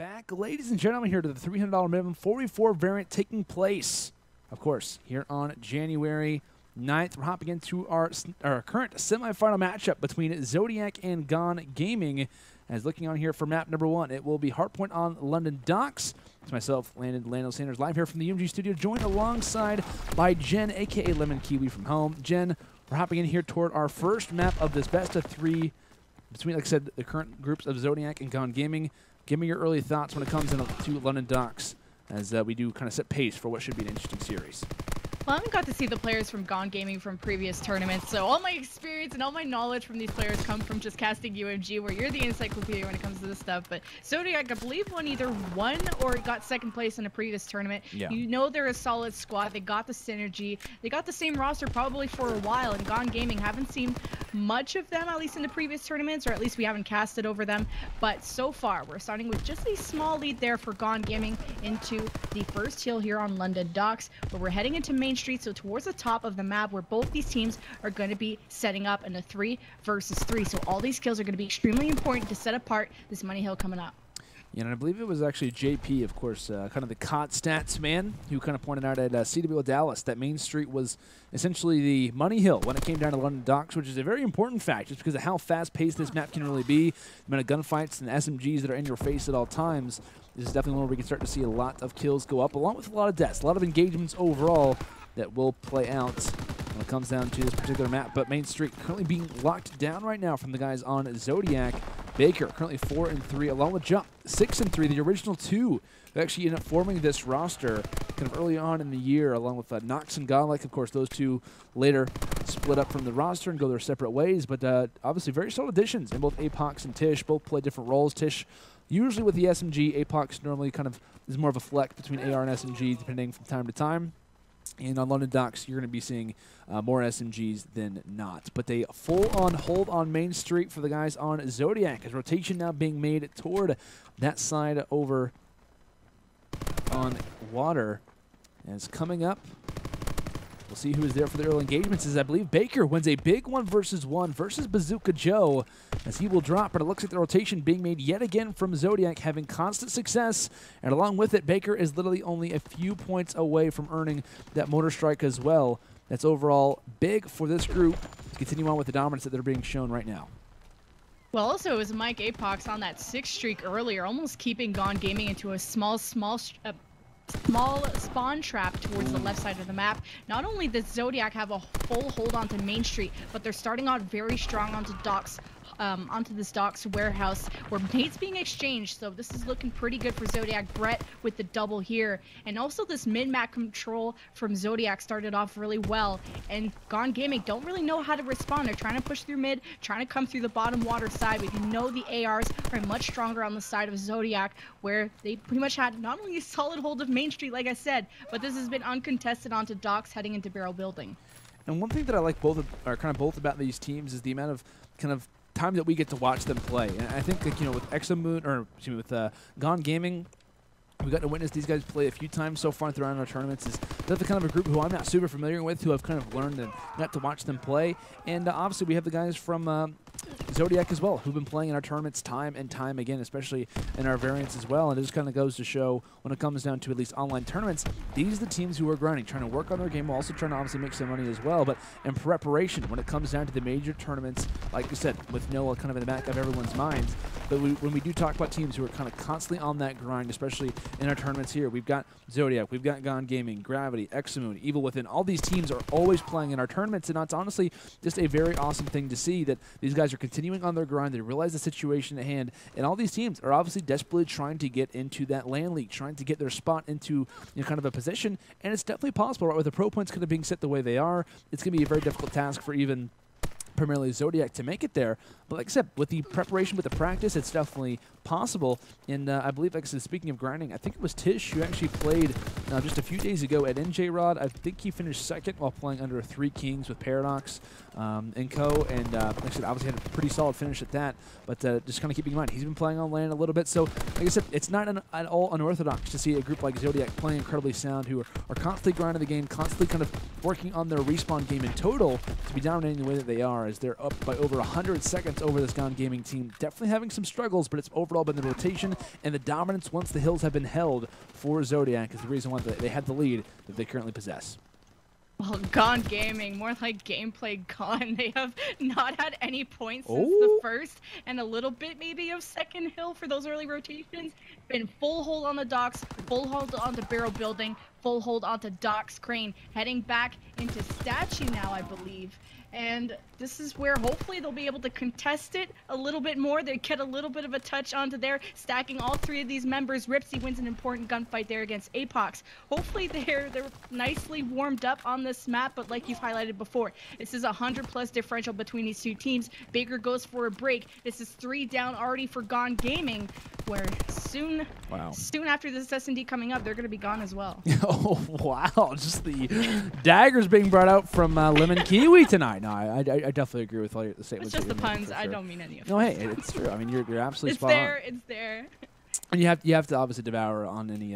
back, ladies and gentlemen, here to the $300 minimum 44 variant taking place, of course, here on January 9th. We're hopping into our current semifinal matchup between Zodiac and GoneGaming. As looking on here for map number 1, it will be Hardpoint on London Docks. It's myself, Lando Sanders, live here from the UMG studio, joined alongside by Jen, a.k.a. Lemon Kiwi from home. Jen, we're hopping in here toward our first map of this best of 3 between, like I said, the current groups of Zodiac and GoneGaming. Give me your early thoughts when it comes into London Docks as we do kind of set pace for what should be an interesting series. Well, I haven't got to see the players from GoneGaming from previous tournaments, so all my experience and all my knowledge from these players come from just casting UMG, where you're the encyclopedia when it comes to this stuff. But Zodiac, I believe, either won or got second place in a previous tournament. Yeah. You know they're a solid squad. They got the synergy. They got the same roster probably for a while, and GoneGaming haven't seen much of them, at least in the previous tournaments, or at least we haven't casted over them. But so far, we're starting with just a small lead there for GoneGaming into the first hill here on London Docks, where we're heading into Main Street, so towards the top of the map, where both these teams are going to be setting up in a 3 versus 3. So all these kills are going to be extremely important to set apart this money hill coming up. Yeah, and I believe it was actually JP, of course, kind of the COD stats man, who kind of pointed out at CWO Dallas that Main Street was essentially the money hill when it came down to London Docks, which is a very important fact just because of how fast-paced this map can really be. The amount of gunfights and SMGs that are in your face at all times. This is definitely one where we can start to see a lot of kills go up, along with a lot of deaths, a lot of engagements overall that will play out when it comes down to this particular map. But Main Street currently being locked down right now from the guys on Zodiac. Baker currently 4-3, along with Jump 6-3, the original 2 who actually ended up forming this roster kind of early on in the year, along with Nox and Godlike. Of course, those two later split up from the roster and go their separate ways, but obviously very solid additions in both Apox and Tisch. Both play different roles. Tisch usually with the SMG, Apox normally kind of is more of a flex between AR and SMG depending from time to time. And on London Docks, you're going to be seeing more SMGs than not. But they full-on hold on Main Street for the guys on Zodiac, as rotation now being made toward that side over on water. And it's coming up. We'll see who is there for the early engagements, as I believe Baker wins a big 1 versus BazookaJoe, as he will drop, but it looks like the rotation being made yet again from Zodiac, having constant success, and along with it, Baker is literally only a few points away from earning that Motor Strike as well. That's overall big for this group to continue on with the dominance that they're being shown right now. Well, also, it was Mike Apox on that 6th streak earlier, almost keeping GoneGaming into a small spawn trap towards the left side of the map. Not only does Zodiac have a full hold onto Main Street, but they're starting out very strong onto Docks, onto this Docks warehouse, where nades being exchanged. So this is looking pretty good for Zodiac. Brett with the double here, and also this mid-map control from Zodiac started off really well. And GoneGaming don't really know how to respond. They're trying to push through mid, trying to come through the bottom water side. But you know the ARs are much stronger on the side of Zodiac, where they pretty much had not only a solid hold of Main Street, like I said, but this has been uncontested onto Docks heading into Barrel Building. And one thing that I like both about these teams is the amount of kind of time that we get to watch them play. And I think, like, you know, with Exomoon, or excuse me, with GoneGaming, we got to witness these guys play a few times so far throughout our tournaments. They're the kind of a group who I'm not super familiar with, who I've kind of learned and got to watch them play. And obviously we have the guys from Zodiac as well, who've been playing in our tournaments time and time again, especially in our variants as well. And it just kind of goes to show, when it comes down to at least online tournaments, these are the teams who are grinding, trying to work on their game, while also trying to obviously make some money as well. But in preparation, when it comes down to the major tournaments, like you said, with Noah kind of in the back of everyone's minds. But when we do talk about teams who are kind of constantly on that grind, especially in our tournaments here, we've got Zodiac, we've got GoneGaming, Gravity, Exomoon, Evil Within. All these teams are always playing in our tournaments, and it's honestly just a very awesome thing to see that these guys are continuing on their grind. They realize the situation at hand, and all these teams are obviously desperately trying to get into that LAN league, trying to get their spot into, you know, kind of a position, and it's definitely possible, right? With the pro points kind of being set the way they are, it's going to be a very difficult task for even primarily Zodiac to make it there. But like I said, with the preparation, with the practice, it's definitely possible. And I believe, like I said, speaking of grinding, I think it was Tisch who actually played just a few days ago at NJ Rod. I think he finished 2nd while playing under 3 Kings with Paradox and co. And like I said, obviously had a pretty solid finish at that. But just kind of keeping in mind, he's been playing on LAN a little bit. So like I said, it's not at all unorthodox to see a group like Zodiac playing incredibly sound, who are constantly grinding the game, constantly kind of working on their respawn game in total to be dominating the way that they are. far, as they're up by over 100 seconds over this GoneGaming team. Definitely having some struggles, but it's overall been the rotation and the dominance once the hills have been held for Zodiac is the reason why they had the lead that they currently possess. Well, GoneGaming, more like gameplay gone. They have not had any points since the first, and a little bit maybe of second hill for those early rotations. Been full hold on the docks, full hold on the barrel building, full hold onto docks crane, heading back into statue now, I believe. And this is where hopefully they'll be able to contest it a little bit more. They get a little bit of a touch onto there, stacking all three of these members. Ripsy wins an important gunfight there against Apox. Hopefully they're nicely warmed up on this map, but like you've highlighted before, this is 100+ differential between these two teams. Baker goes for a break. This is 3 down already for GoneGaming, where soon after this S&D coming up, they're going to be gone as well. Oh, wow. Just the daggers being brought out from Lemon Kiwi tonight. No, I definitely agree with all your statements. It's just the puns. Sure. I don't mean any of it. No, hey, it's true. I mean, you're absolutely spot on. It's there. And you have to obviously devour on any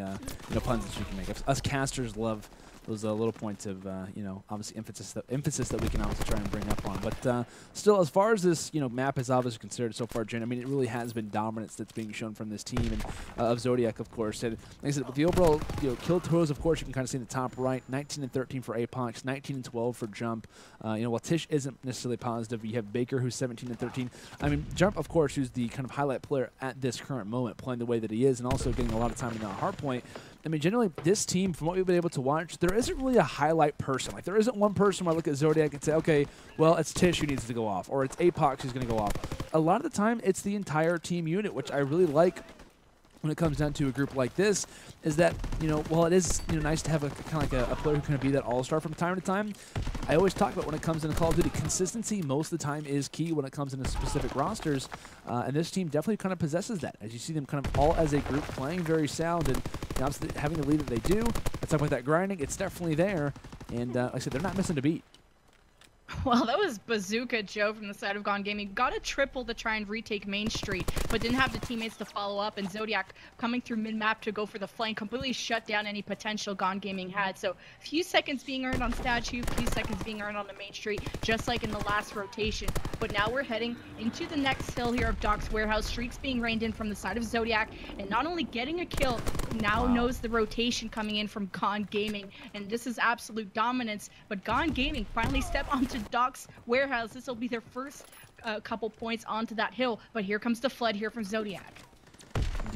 puns that you can make. Us casters love those little points of obviously emphasis that we can obviously try and bring up on. But still, as far as this map is obviously considered so far, Jen, I mean, it really has been dominance that's being shown from this team and of Zodiac, of course. And like I said, with the overall kill totals, of course, you can kind of see in the top right, 19 and 13 for Apox, 19 and 12 for Jump. While Tisch isn't necessarily positive, you have Baker who's 17 and 13. I mean, Jump, of course, who's the kind of highlight player at this current moment, playing the way that he is, and also getting a lot of time in the hard point. I mean, generally, this team, from what we've been able to watch, there isn't really a highlight person. Like, there isn't one person where I look at Zodiac and say, okay, well, it's Tisch who needs to go off, or it's Apox who's going to go off. A lot of the time, it's the entire team unit, which I really like when it comes down to a group like this, is that, while it is nice to have a kind of like a player who can be that all-star from time to time, I always talk about when it comes into Call of Duty, consistency most of the time is key when it comes into specific rosters, and this team definitely kind of possesses that, as you see them kind of all as a group playing very sound, and obviously having the lead that they do. Let's talk about that grinding. It's definitely there, and like I said, they're not missing a beat. Well, that was BazookaJoe from the side of GoneGaming. Got a triple to try and retake Main Street, but didn't have the teammates to follow up, and Zodiac coming through mid-map to go for the flank completely shut down any potential GoneGaming had. So a few seconds being earned on Statue, a few seconds being earned on the Main Street, just like in the last rotation. But now we're heading into the next hill here of Doc's Warehouse. Streaks being reined in from the side of Zodiac, and not only getting a kill, now knows the rotation coming in from GoneGaming, and this is absolute dominance. But GoneGaming finally step onto Doc's Warehouse. This will be their first couple points onto that hill, but here comes the flood here from Zodiac.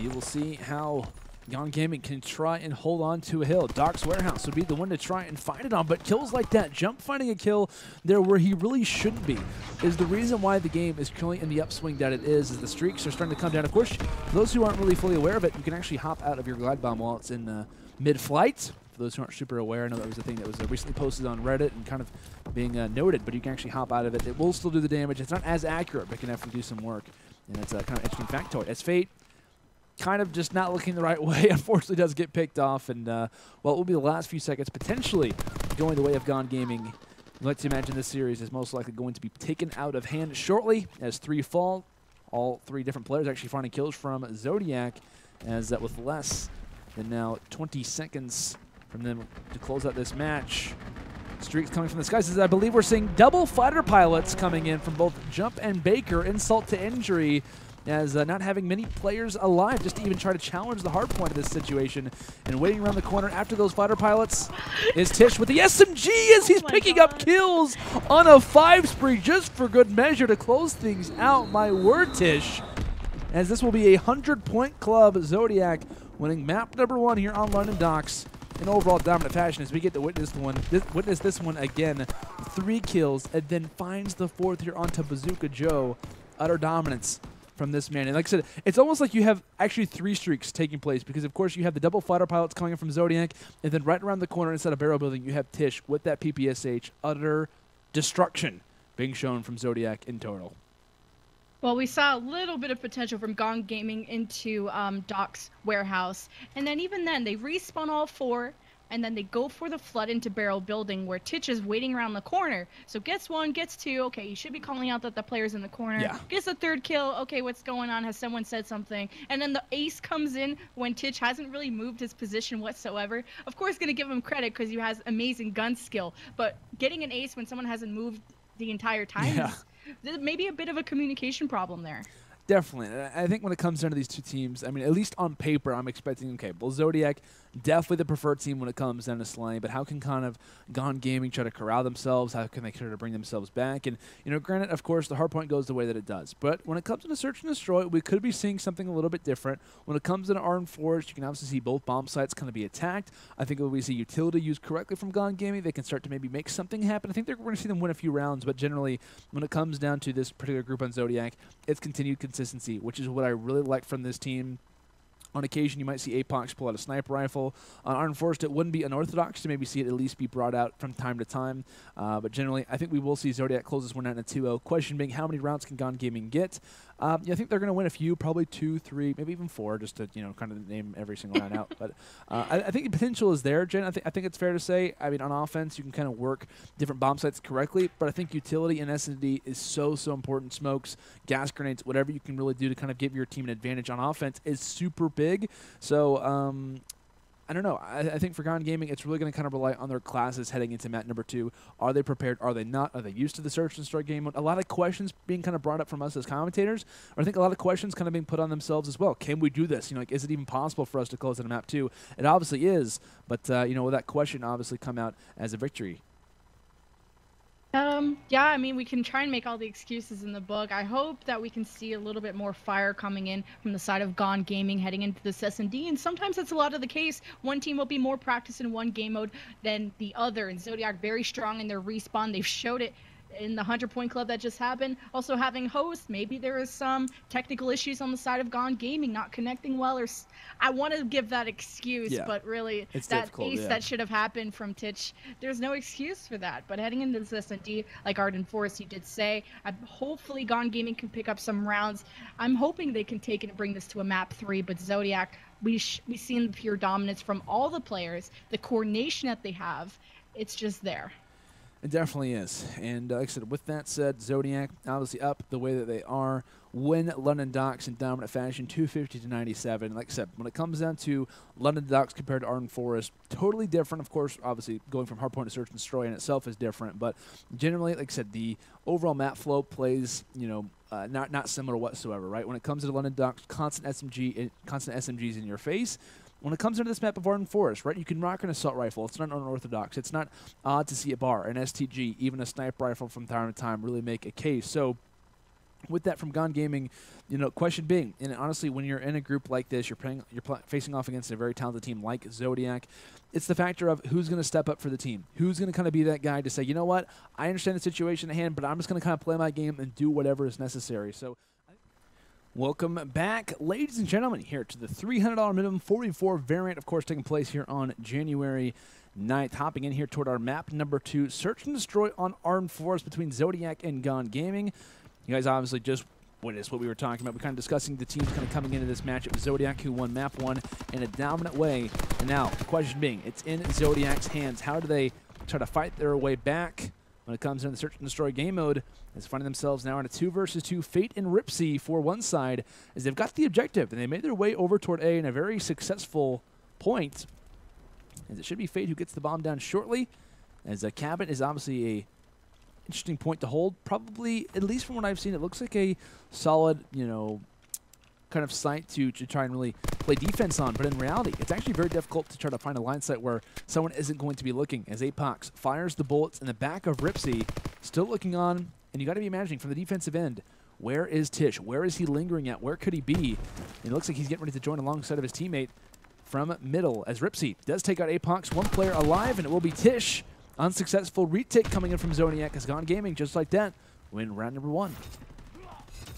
You will see how GoneGaming can try and hold on to a hill. Doc's Warehouse would be the one to try and find it on, but kills like that, Jump finding a kill there where he really shouldn't be, is the reason why the game is currently in the upswing that it is the streaks are starting to come down. Of course, for those who aren't really fully aware of it, you can actually hop out of your glide bomb while it's in mid-flight. For those who aren't super aware, I know that was a thing that was recently posted on Reddit and kind of being noted, but you can actually hop out of it. It will still do the damage. It's not as accurate, but it can definitely do some work, and it's a kind of interesting factoid. As Fayte kind of just not looking the right way, unfortunately does get picked off, and well, it will be the last few seconds potentially going the way of GoneGaming. Let's imagine this series is most likely going to be taken out of hand shortly as 3 fall. All 3 different players actually finding kills from Zodiac, as that with less than now 20 seconds from them to close out this match. Streaks coming from the skies, as I believe we're seeing double fighter pilots coming in from both Jump and Baker. Insult to injury, as not having many players alive just to even try to challenge the hard point of this situation. And waiting around the corner after those fighter pilots is Tisch with the SMG, as he's picking up kills on a 5 spree just for good measure to close things out. My word, Tisch, as this will be a 100-point club. Zodiac winning map number 1 here on London Docks in overall dominant fashion, as we get to witness this one again. 3 kills, and then finds the 4th here onto BazookaJoe. Utter dominance from this man. And like I said, it's almost like you have actually 3 streaks taking place, because of course you have the double fighter pilots coming in from Zodiac, and then right around the corner inside a barrel building you have Tisch with that PPSH. Utter destruction being shown from Zodiac in total. Well, we saw a little bit of potential from GoneGaming into Doc's Warehouse, and then even then they respawn all 4, and then they go for the flood into barrel building, where Tisch is waiting around the corner. So gets 1, gets 2. Okay, you should be calling out that the player's in the corner. Yeah. Gets a 3rd kill. Okay, what's going on? Has someone said something? And then the ace comes in when Tisch hasn't really moved his position whatsoever. Of course, going to give him credit because he has amazing gun skill, but getting an ace when someone hasn't moved the entire time. Yeah. There's maybe a bit of a communication problem there. Definitely. I think when it comes down to these two teams, I mean, at least on paper, I'm expecting, okay, well, Zodiac, definitely the preferred team when it comes down to slaying, but how can kind of GoneGaming try to corral themselves? How can they try to bring themselves back? And, you know, granted, of course, the hardpoint goes the way that it does. But when it comes to Search and Destroy, we could be seeing something a little bit different. When it comes to Armed Forest, you can obviously see both bomb sites kind of be attacked. I think when we see utility used correctly from GoneGaming, they can start to maybe make something happen. I think we're going to see them win a few rounds, but generally, when it comes down to this particular group on Zodiac, it's continued consistency, which is what I really like from this team. On occasion, you might see Apox pull out a sniper rifle. On Armed Forest, it wouldn't be unorthodox to maybe see it at least be brought out from time to time. But generally, I think we will see Zodiac close this one out in a 2-0. Question being, how many rounds can GoneGaming get? Yeah, I think they're going to win a few, probably 2, 3, maybe even 4, just to, you know, kind of name every single round out. But I think the potential is there, Jen. I think it's fair to say. I mean, on offense, you can kind of work different bomb sites correctly, but I think utility and S&D is so important. Smokes, gas grenades, whatever you can really do to kind of give your team an advantage on offense is super big. So, I don't know. I think for GoneGaming, it's really going to kind of rely on their classes heading into map number 2. Are they prepared? Are they not? Are they used to the Search and Destroy game mode? A lot of questions being kind of brought up from us as commentators. Or I think a lot of questions kind of being put on themselves as well. Can we do this? You know, like, is it even possible for us to close in map 2? It obviously is, but you know, will that question obviously come out as a victory? Yeah, I mean, we can try and make all the excuses in the book. I hope that we can see a little bit more fire coming in from the side of GoneGaming heading into this S&D, and sometimes that's a lot of the case. One team will be more practiced in one game mode than the other, and Zodiac very strong in their respawn. They've showed it in the 100-point club that just happened. Also having hosts, maybe there is some technical issues on the side of GoneGaming not connecting well, or I want to give that excuse, yeah, but really it's that difficult, ace yeah, that should have happened from Tisch, there's no excuse for that. But heading into this S&D, like Arden Forest, you did say, hopefully GoneGaming can pick up some rounds. I'm hoping they can take it and bring this to a map 3, but Zodiac, we've seen the pure dominance from all the players, the coordination that they have, it's just there. It definitely is. And like I said, with that said, Zodiac obviously up the way that they are. Win London Docks in dominant fashion, 250-97. Like I said, when it comes down to London Docks compared to Arden Forest, totally different. Of course, obviously, going from hardpoint to Search and Destroy in itself is different. But generally, like I said, the overall map flow plays, you know, not similar whatsoever, right? When it comes to London Docks, constant SMGs in your face. When it comes into this map of Arden Forest, right, you can rock an assault rifle. It's not unorthodox. It's not odd to see a bar, an STG, even a sniper rifle from time to time really make a case. So with that from GoneGaming, you know, question being, and honestly, when you're in a group like this, you're facing off against a very talented team like Zodiac, it's the factor of who's going to step up for the team. Who's going to kind of be that guy to say, you know what, I understand the situation at hand, but I'm just going to kind of play my game and do whatever is necessary. So welcome back, ladies and gentlemen, here to the $300 minimum 44 variant, of course, taking place here on January 9th. Hopping in here toward our map number 2, Search and Destroy on Armed Forest between Zodiac and GoneGaming. You guys obviously just witnessed what we were talking about. We're kind of discussing the teams kind of coming into this match. It was Zodiac who won map 1 in a dominant way. And now, the question being, it's in Zodiac's hands. How do they try to fight their way back when it comes into the Search and Destroy game mode, is finding themselves now in a 2 versus 2 Fayte and Ripsy for one side, as they've got the objective, and they made their way over toward A in a very successful point, as it should be Fayte who gets the bomb down shortly, as a cabin is obviously a interesting point to hold. Probably, at least from what I've seen, it looks like a solid, you know, kind of site to try and really play defense on, but in reality, it's actually very difficult to try to find a line site where someone isn't going to be looking, as Apox fires the bullets in the back of Ripsy, still looking on, and you got to be imagining from the defensive end, where is Tisch? Where is he lingering at? Where could he be? And it looks like he's getting ready to join alongside of his teammate from middle, as Ripsy does take out Apox, one player alive, and it will be Tisch. Unsuccessful retake coming in from Zodiac, as GoneGaming, just like that, win round number 1.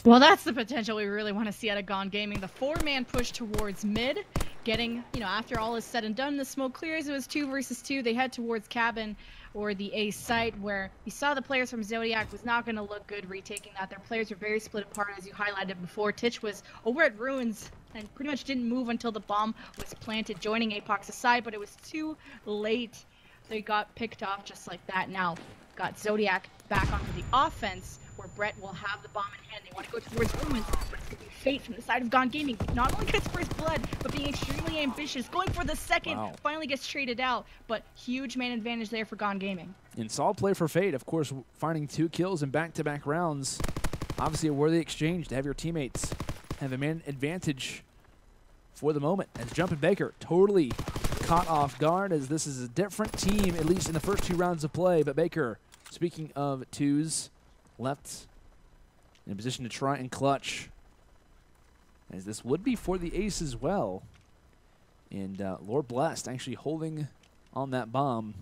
Well, that's the potential we really want to see out of GoneGaming. The 4-man push towards mid, getting, you know, after all is said and done, the smoke clears, it was 2 versus 2. They head towards cabin or the A site, where you saw the players from Zodiac was not going to look good retaking that. Their players were very split apart, as you highlighted before. Tisch was over at ruins and pretty much didn't move until the bomb was planted, joining Apox's side, but it was too late. They got picked off just like that. Now got Zodiac back onto the offense, where Brett will have the bomb in hand. They want to go towards Ruins, but it's going to be Fayte from the side of GoneGaming. Not only gets first blood, but being extremely ambitious, going for the second, finally gets traded out, but huge man advantage there for GoneGaming. In solid play for Fayte, of course, finding 2 kills in back-to-back rounds. Obviously a worthy exchange to have your teammates have a man advantage for the moment, as Jump and Baker totally caught off guard, as this is a different team, at least in the first 2 rounds of play. But Baker, speaking of 2s, left in a position to try and clutch, as this would be for the ace as well. And LordBlessed actually holding on that bomb.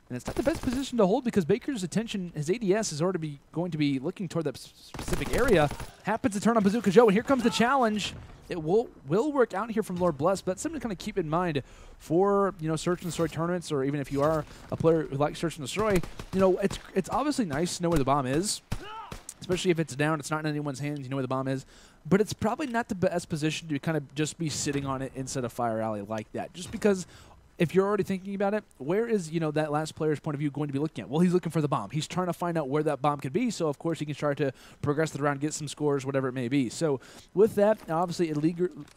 And it's not the best position to hold because Baker's attention, his ADS is already going to be looking toward that specific area. Happens to turn on BazookaJoe, and here comes the challenge. It will work out here from LordBlessed, but something to kind of keep in mind for, you know, search and destroy tournaments, or even if you are a player who likes search and destroy, you know, it's obviously nice to know where the bomb is, especially if it's down, it's not in anyone's hands, you know where the bomb is. But it's probably not the best position to kind of just be sitting on it inside a fire alley like that, just because if you're already thinking about it, where is, you know, that last player's point of view going to be looking at? Well, he's looking for the bomb. He's trying to find out where that bomb could be, so of course he can try to progress the round, get some scores, whatever it may be. So with that, obviously it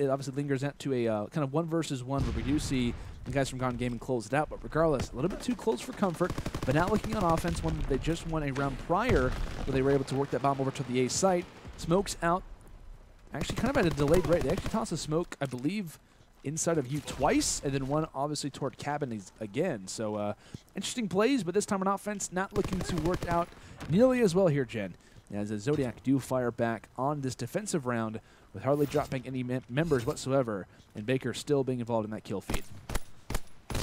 obviously lingers out to a kind of 1 versus 1, where we do see the guys from GoneGaming close it out. But regardless, a little bit too close for comfort, but now looking on offense, one that they just won a round prior, where they were able to work that bomb over to the A site. Smokes out, actually kind of at a delayed rate. They actually toss a smoke, I believe, inside of you twice, and then one obviously toward cabin again. So interesting plays, but this time on offense, not looking to work out nearly as well here, Jen, as the Zodiac do fire back on this defensive round with hardly dropping any members whatsoever, and Baker still being involved in that kill feed.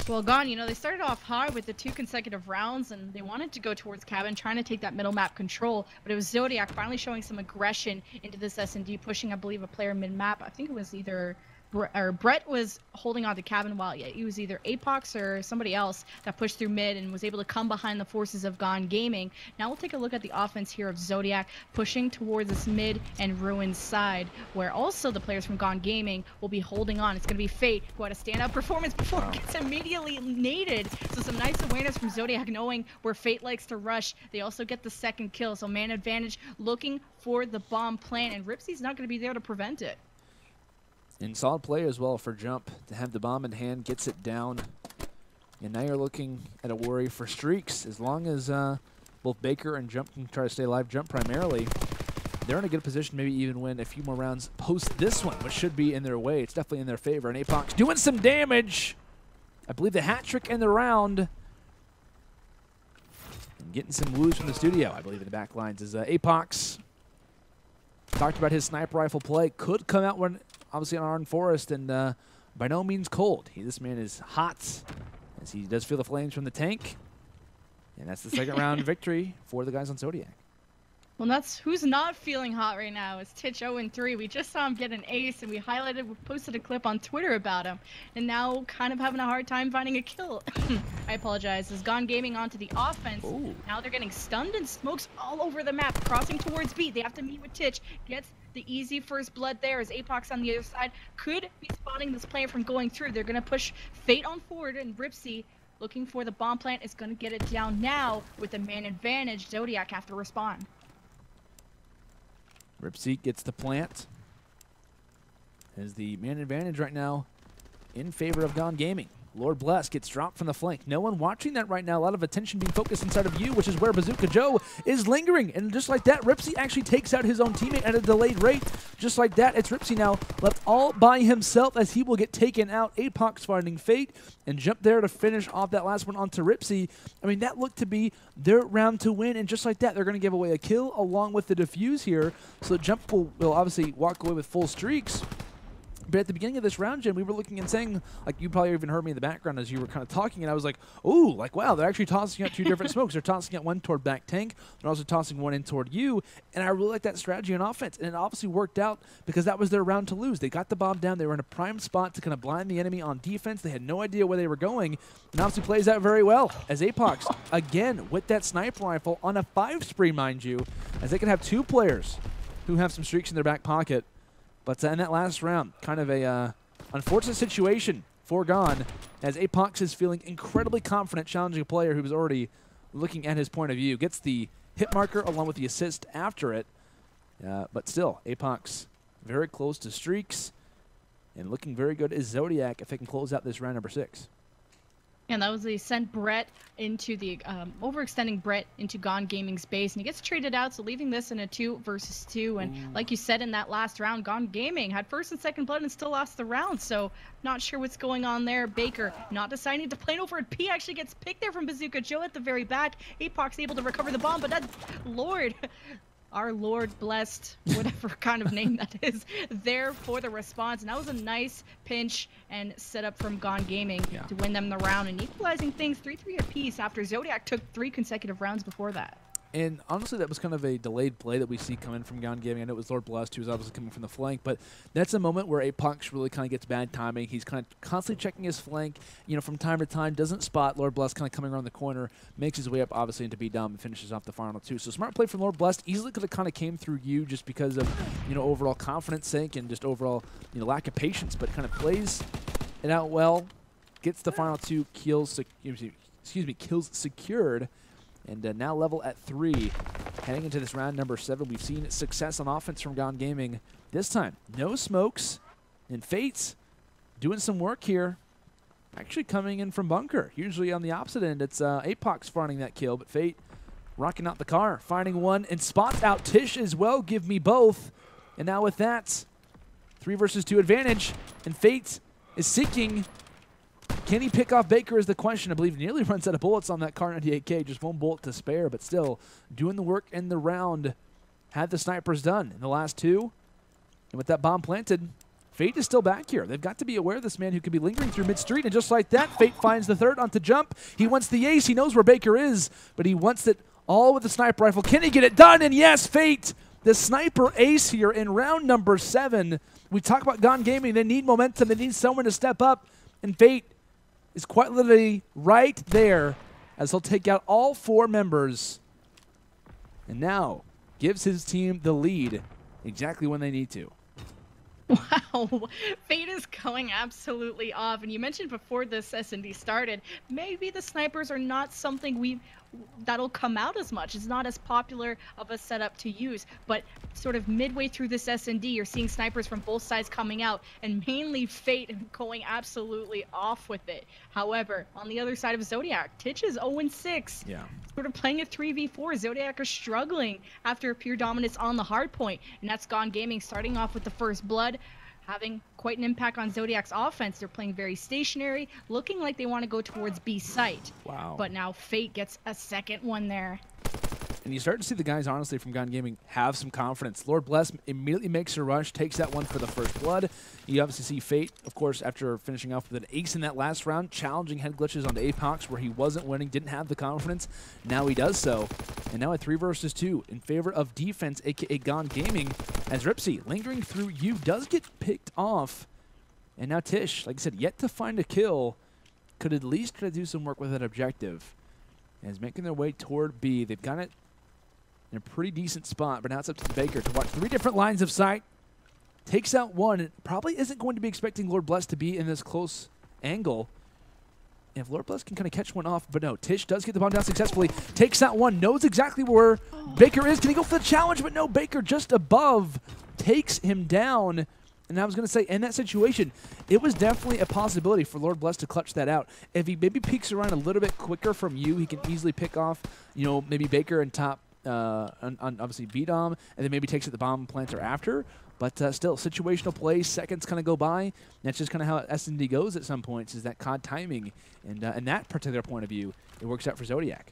Well, Gone, you know, they started off hard with the 2 consecutive rounds, and they wanted to go towards cabin, trying to take that middle map control, but it was Zodiac finally showing some aggression into this S&D, pushing, I believe, a player mid-map. I think it was either Brett was holding on to cabin while it was either Apox or somebody else that pushed through mid and was able to come behind the forces of GoneGaming. Now we'll take a look at the offense here of Zodiac pushing towards this mid and Ruins side, where also the players from GoneGaming will be holding on. It's going to be Fayte, who had a standout performance before it gets immediately naded. So some nice awareness from Zodiac, knowing where Fayte likes to rush. They also get the second kill, so man advantage, looking for the bomb plant, and Ripsy's not going to be there to prevent it. And solid play as well for Jump to have the bomb in hand, gets it down. And now you're looking at a worry for streaks. As long as both Baker and Jump can try to stay alive, Jump primarily, they're in a good position, maybe even win a few more rounds post this one, which should be in their way. It's definitely in their favor. And Apox doing some damage. I believe the hat trick in the round. And getting some woos from the studio, I believe, in the back lines is Apox. Talked about his sniper rifle play. Could come out when obviously on Arn Forest, and by no means cold. This man is hot, as he does feel the flames from the tank. And that's the second round victory for the guys on Zodiac. Well, that's who's not feeling hot right now is Tisch 0-3. We just saw him get an ace, and we posted a clip on Twitter about him. And now kind of having a hard time finding a kill. I apologize. Is GoneGaming onto the offense. Ooh. Now they're getting stunned and smokes all over the map, crossing towards B. They have to meet with Tisch. Gets the easy first blood there, as Apox on the other side could be spotting this player from going through. They're going to push Fayte on forward, and Ripsy, looking for the bomb plant, is going to get it down now with the man advantage. Zodiac have to respond. Ripsy gets the plant. As the man advantage right now in favor of GoneGaming. LordBlessed gets dropped from the flank. No one watching that right now. A lot of attention being focused inside of you, which is where BazookaJoe is lingering. And just like that, Ripsy actually takes out his own teammate at a delayed rate. Just like that, it's Ripsy now left all by himself, as he will get taken out. Apox finding Fayte and Jump there to finish off that last one onto Ripsy. I mean, that looked to be their round to win. And just like that, they're going to give away a kill along with the defuse here. So Jump will obviously walk away with full streaks. But at the beginning of this round, Jen, we were looking and saying, like, you probably even heard me in the background as you were kind of talking, and I was like, ooh, like, wow, they're actually tossing out 2 different smokes. They're tossing out one toward back tank. They're also tossing one in toward you. And I really like that strategy on offense. And it obviously worked out because that was their round to lose. They got the bomb down. They were in a prime spot to kind of blind the enemy on defense. They had no idea where they were going. And obviously plays out very well as Apox, again, with that sniper rifle on a 5 spree, mind you, as they can have 2 players who have some streaks in their back pocket. But in that last round, kind of a unfortunate situation for Gone, as Apox is feeling incredibly confident challenging a player who was already looking at his point of view. Gets the hit marker along with the assist after it. But still, Apox very close to streaks and looking very good as Zodiac if they can close out this round number 6. And that was they sent Brett into the overextending Brett into GoneGaming's base, and he gets traded out, so leaving this in a 2 versus 2. And like you said in that last round, GoneGaming had first and second blood and still lost the round. So not sure what's going on there. Baker not deciding to play over it. P actually gets picked there from BazookaJoe at the very back. Apox able to recover the bomb, but that's Lord. Our LordBlessed, whatever kind of name that is, there for the response. And that was a nice pinch and setup from GoneGaming to win them the round and equalizing things 3-3 apiece after Zodiac took 3 consecutive rounds before that. And honestly, that was kind of a delayed play that we see coming from GoneGaming. I know it was LordBlessed who was obviously coming from the flank, but that's a moment where Apox really kind of gets bad timing. He's kind of constantly checking his flank, you know, from time to time, doesn't spot LordBlessed kind of coming around the corner, makes his way up obviously into B-Dom and finishes off the final 2. So smart play from LordBlessed. Easily could have kind of came through you just because of, you know, overall confidence sake and just overall, you know, lack of patience, but kind of plays it out well, gets the final 2 kills, kills secured. And now level at 3. Heading into this round number 7, we've seen success on offense from GoneGaming. This time, no smokes. And Fayte's doing some work here. Actually coming in from bunker. Usually on the opposite end, it's Apox finding that kill. But Fayte rocking out the car, finding one, and spots out Tisch as well. Give me both. And now with that, 3 versus 2 advantage. And Fayte is seeking. Can he pick off Baker is the question. I believe nearly runs out of bullets on that Kar 98K. Just 1 bullet to spare, but still doing the work in the round. Had the snipers done in the last 2. And with that bomb planted, Fayte is still back here. They've got to be aware of this man who could be lingering through mid-street. And just like that, Fayte finds the 3rd onto jump. He wants the ace. He knows where Baker is, but he wants it all with the sniper rifle. Can he get it done? And yes, Fayte, the sniper ace here in round number 7. We talk about GoneGaming. They need momentum. They need someone to step up. And Fayte is quite literally right there as he'll take out all 4 members and now gives his team the lead exactly when they need to. Wow, Fayte is going absolutely off. And you mentioned before this S&D started, maybe the snipers are not something that'll come out as much. It's not as popular of a setup to use, but sort of midway through this S&D, you're seeing snipers from both sides coming out, and mainly Fayte going absolutely off with it. However, on the other side of Zodiac, Tisch is 0-6. Yeah. Sort of playing a 3v4. Zodiac are struggling after pure dominance on the hard point, and that's GoneGaming starting off with the first blood, having quite an impact on Zodiac's offense. They're playing very stationary, looking like they want to go towards B site. Wow. But now Fayte gets a second one there. And you start to see the guys, honestly, from GoneGaming have some confidence. LordBlessed immediately makes a rush, takes that one for the first blood. You obviously see Fayte, of course, after finishing off with an ace in that last round, challenging head glitches onto Apox where he wasn't winning, didn't have the confidence. Now he does so. And now at 3 versus 2 in favor of defense, a.k.a. GoneGaming, as Ripsy, lingering through you, does get picked off. And now Tisch, like I said, yet to find a kill, could at least try to do some work with that objective. And is making their way toward B. They've got it in a pretty decent spot, but now it's up to the Baker to watch 3 different lines of sight. Takes out one. It probably isn't going to be expecting LordBlessed to be in this close angle. And if LordBlessed can kind of catch one off, but no, Tisch does get the bomb down successfully. Takes out one, knows exactly where Baker is. Can he go for the challenge? But no, Baker just above takes him down. And I was going to say, in that situation, it was definitely a possibility for LordBlessed to clutch that out. If he maybe peeks around a little bit quicker from you, he can easily pick off, you know, maybe Baker and top on obviously B-Dom, and then maybe takes it the bomb planter after. But still, situational plays, seconds kind of go by. That's just kind of how S&D goes at some points, is that COD timing. And in that particular point of view, it works out for Zodiac.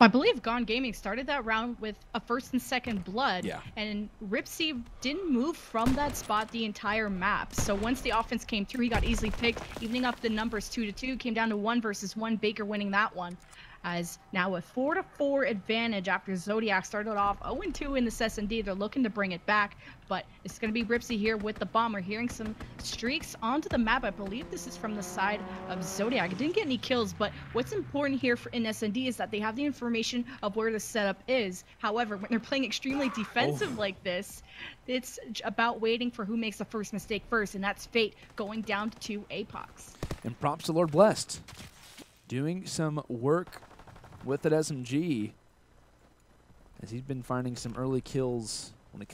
I believe GoneGaming started that round with a first and second blood, yeah. And Ripsy didn't move from that spot the entire map. So once the offense came through, he got easily picked, evening up the numbers 2-2, came down to 1 versus 1, Baker winning that one. As now a 4-4 advantage after Zodiac started off 0-2 in this S&D. They're looking to bring it back, but it's going to be Ripsy here with the bomb. We're hearing some streaks onto the map. I believe this is from the side of Zodiac. It didn't get any kills, but what's important here in S&D is that they have the information of where the setup is. However, when they're playing extremely defensive like this, it's about waiting for who makes the first mistake first, and that's Fayte going down to Apox. And props to LordBlessed, doing some work with that SMG. as he's been finding some early kills when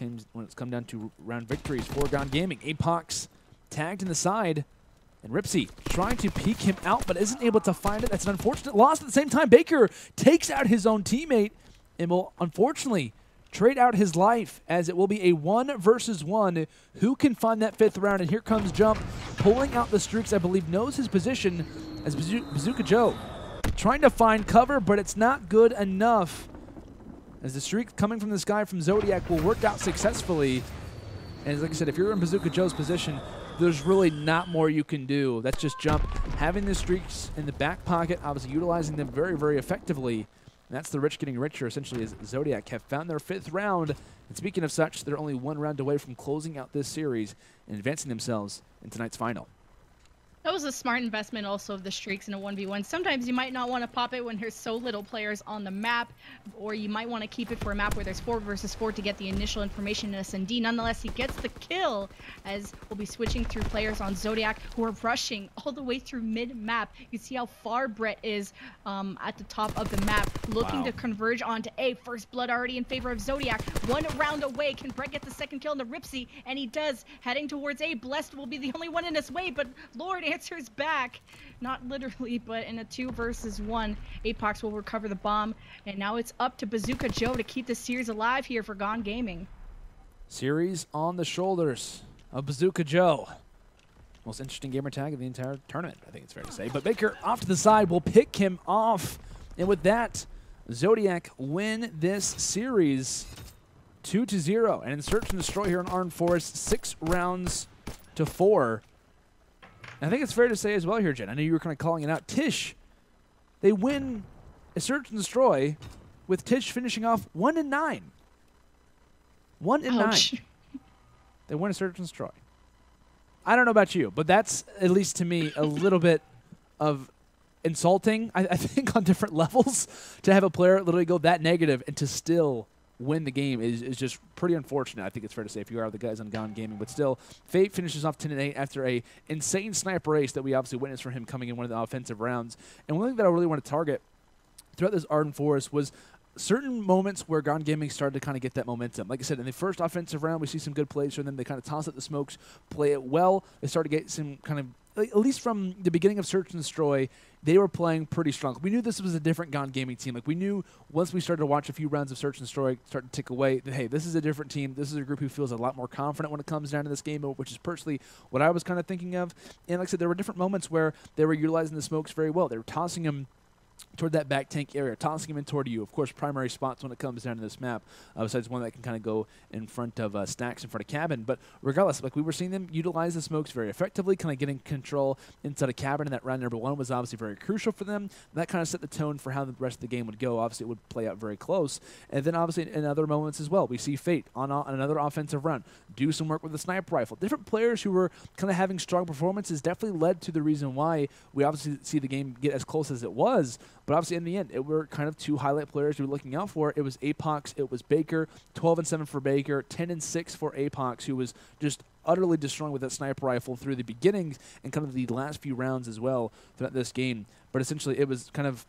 it's come down to round victories for GoneGaming. Apox tagged in the side, and Ripsy trying to peek him out, but isn't able to find it. That's an unfortunate loss. At the same time, Baker takes out his own teammate and will unfortunately trade out his life, as it will be a 1 versus 1. Who can find that 5th round? And here comes Jump, pulling out the streaks. I believe knows his position as BazookaJoe trying to find cover, but it's not good enough, as the streak coming from this guy from Zodiac will work out successfully. And like I said, if you're in BazookaJoe's position, there's really not more you can do. That's just Jump having the streaks in the back pocket, obviously utilizing them very, very effectively. And that's the rich getting richer, essentially, as Zodiac have found their 5th round. And speaking of such, they're only 1 round away from closing out this series and advancing themselves in tonight's final. That was a smart investment also of the streaks in a 1v1. Sometimes you might not want to pop it when there's so little players on the map, or you might want to keep it for a map where there's 4 versus 4 to get the initial information in S&D. Nonetheless, he gets the kill, as we'll be switching through players on Zodiac who are rushing all the way through mid-map. You see how far Brett is at the top of the map, looking to converge onto A. First blood already in favor of Zodiac. 1 round away. Can Brett get the 2nd kill on the Ripsy? And he does. Heading towards A. Blessed will be the only one in his way, but Lord answers back, not literally, but in a 2 versus 1. Apox will recover the bomb, and now it's up to BazookaJoe to keep the series alive here for GoneGaming. Series on the shoulders of BazookaJoe. Most interesting gamer tag of the entire tournament, I think it's fair to say. But Baker off to the side will pick him off, and with that, Zodiac win this series 2-0. And in Search and Destroy here in Armed Forest, 6 rounds to 4. I think it's fair to say as well here, Jen, I know you were kind of calling it out. Tisch, they win a Search and Destroy with Tisch finishing off 1-9. 1-9. They win a Search and Destroy. I don't know about you, but that's, at least to me, a little bit of insulting, I think, on different levels. To have a player literally go that negative and to still win the game is just pretty unfortunate. I think it's fair to say if you are the guys on GoneGaming. But still, Fayte finishes off 10-8 after a insane sniper race that we obviously witnessed from him coming in one of the offensive rounds. And one thing that I really want to target throughout this Arden Forest was certain moments where GoneGaming started to kind of get that momentum. Like I said, in the first offensive round, we see some good plays from them. They kind of toss up the smokes, play it well. They start to get some kind of, at least from the beginning of Search and Destroy, they were playing pretty strong. We knew this was a different GoneGaming team. Like, we knew once we started to watch a few rounds of Search and Destroy start to tick away that, hey, this is a different team. This is a group who feels a lot more confident when it comes down to this game, which is personally what I was kind of thinking of. And like I said, there were different moments where they were utilizing the smokes very well. They were tossing them toward that back tank area, tossing him in toward you. Of course, primary spots when it comes down to this map, besides one that can kind of go in front of stacks in front of cabin. But regardless, like, we were seeing them utilize the smokes very effectively, kind of getting control inside a cabin, and that round number 1 was obviously very crucial for them. And that kind of set the tone for how the rest of the game would go. Obviously, it would play out very close. And then obviously in other moments as well, we see Fayte on another offensive run do some work with the sniper rifle. Different players who were kind of having strong performances definitely led to the reason why we obviously see the game get as close as it was. But obviously, in the end, it were kind of 2 highlight players we were looking out for. It was Apox, it was Baker. 12-7 for Baker, 10-6 for Apox, who was just utterly destroying with that sniper rifle through the beginnings and kind of the last few rounds as well throughout this game. But essentially, it was kind of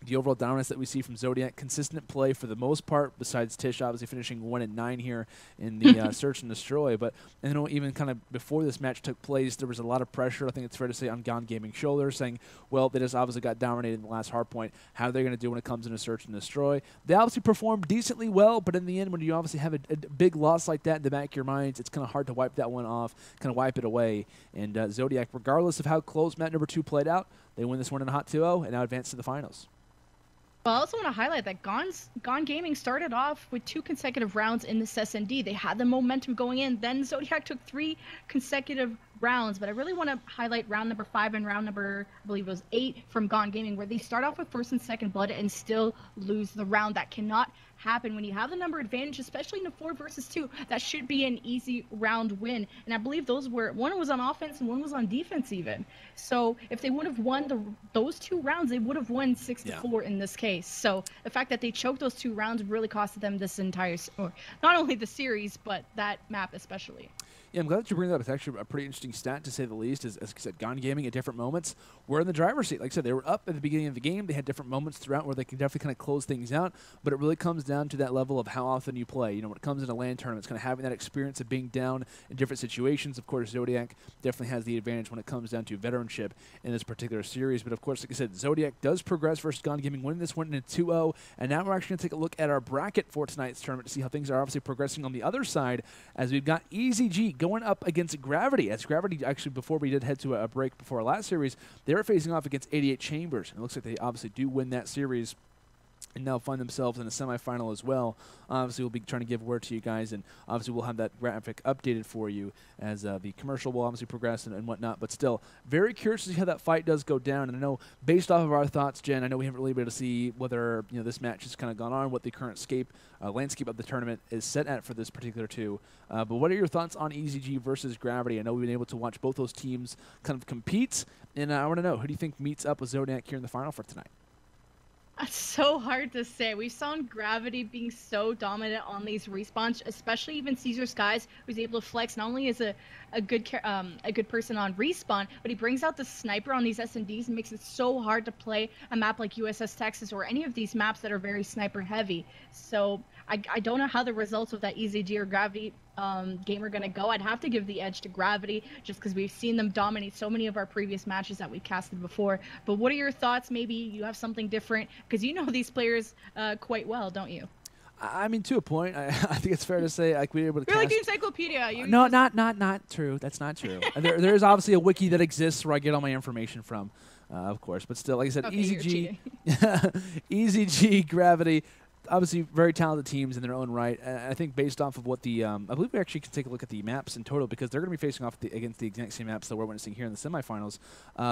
the overall dominance that we see from Zodiac. Consistent play for the most part, besides Tisch obviously finishing 1-9 here in the Search and Destroy. But you know, even kind of before this match took place, there was a lot of pressure, I think it's fair to say, on GoneGaming's shoulders, saying, well, they just obviously got dominated in the last hard point. How are they going to do when it comes into Search and Destroy? They obviously performed decently well, but in the end, when you obviously have a big loss like that in the back of your minds, it's kind of hard to wipe that one off, kind of wipe it away. And Zodiac, regardless of how close map number 2 played out, they win this one in a hot 2-0 and now advance to the finals. Well, I also want to highlight that GoneGaming started off with 2 consecutive rounds in this S&D. They had the momentum going in. Then Zodiac took 3 consecutive rounds. But I really want to highlight round number 5 and round number, I believe it was 8 from GoneGaming, where they start off with 1st and 2nd blood and still lose the round. That cannot happen when you have the number advantage, especially in a 4 versus 2. That should be an easy round win. And I believe those were, one was on offense and one was on defense even. So if they would have won those 2 rounds, they would have won 6-4 in this case. So the fact that they choked those 2 rounds really costed them this entire, or not only the series, but that map especially. Yeah, I'm glad that you bring that up. It's actually a pretty interesting stat, to say the least. As I said, GoneGaming at different moments were in the driver's seat. Like I said, they were up at the beginning of the game. They had different moments throughout where they can definitely kind of close things out, but it really comes down to that level of how often you play. You know, when it comes into LAN tournaments, kind of having that experience of being down in different situations. Of course, Zodiac definitely has the advantage when it comes down to veteranship in this particular series. But of course, like I said, Zodiac does progress versus GoneGaming, winning this one in 2-0. And now we're actually going to take a look at our bracket for tonight's tournament to see how things are obviously progressing on the other side, as we've got EZG going up against Gravity. As Gravity, actually, before we did head to a break before our last series, they were facing off against 88 Chambers. And it looks like they obviously do win that series and now find themselves in a semifinal as well. Obviously, we'll be trying to give word to you guys, and obviously we'll have that graphic updated for you as the commercial will obviously progress and whatnot. But still, very curious to see how that fight does go down. And I know, based off of our thoughts, Jen, I know we haven't really been able to see whether this match has kind of gone on, what the current landscape of the tournament is set at for this particular two. But what are your thoughts on EZG versus Gravity? I know we've been able to watch both those teams kind of compete, and I want to know, who do you think meets up with Zodiac here in the final for tonight? That's so hard to say. We've seen Gravity being so dominant on these respawns, especially even Caesar Skies, who's able to flex not only as a good person on respawn, but he brings out the sniper on these SMDs and makes it so hard to play a map like USS Texas or any of these maps that are very sniper heavy. So I don't know how the results of that EZG or Gravity game are going to go. I'd have to give the edge to Gravity just because we've seen them dominate so many of our previous matches that we casted before. But what are your thoughts? Maybe you have something different because you know these players quite well, don't you? I mean, to a point, I think it's fair to say like we were able to. You're like the encyclopedia. No, not true. That's not true. there is obviously a wiki that exists where I get all my information from, of course. But still, like I said, okay, EZG, EZG, Gravity. Obviously, very talented teams in their own right. I think based off of what the, I believe we actually can take a look at the maps in total because they're going to be facing off against the exact same maps that we're witnessing here in the semifinals.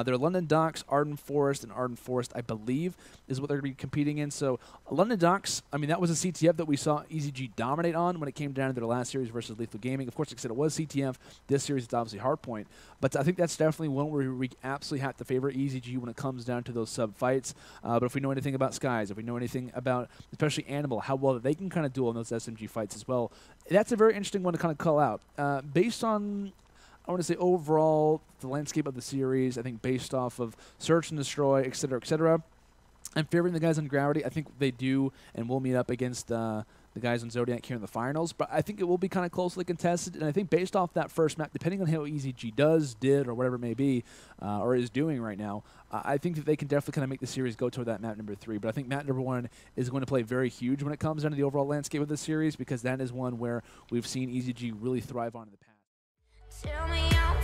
They're London Docks, Arden Forest, and Arden Forest, I believe, is what they're going to be competing in. So London Docks, I mean, that was a CTF that we saw EZG dominate on when it came down to their last series versus Lethal Gaming. Of course, like I said, it was CTF. This series, it's obviously Hardpoint. But I think that's definitely one where we absolutely have to favor EZG when it comes down to those sub fights. But if we know anything about Skies, if we know anything about especially Animal, how well they can kind of duel in those SMG fights as well, that's a very interesting one to kind of call out. Based on, I want to say overall, the landscape of the series, I think based off of Search and Destroy, et cetera, I'm favoring the guys on Gravity. I think they do and will meet up against the guys on Zodiac here in the finals, but I think it will be kind of closely contested, and I think based off that first map, depending on how EZG did, or whatever it may be, or is doing right now, I think that they can definitely kind of make the series go toward that map number 3, but I think map number 1 is going to play very huge when it comes down to the overall landscape of the series, because that is one where we've seen EZG really thrive on in the past. Tell me I'm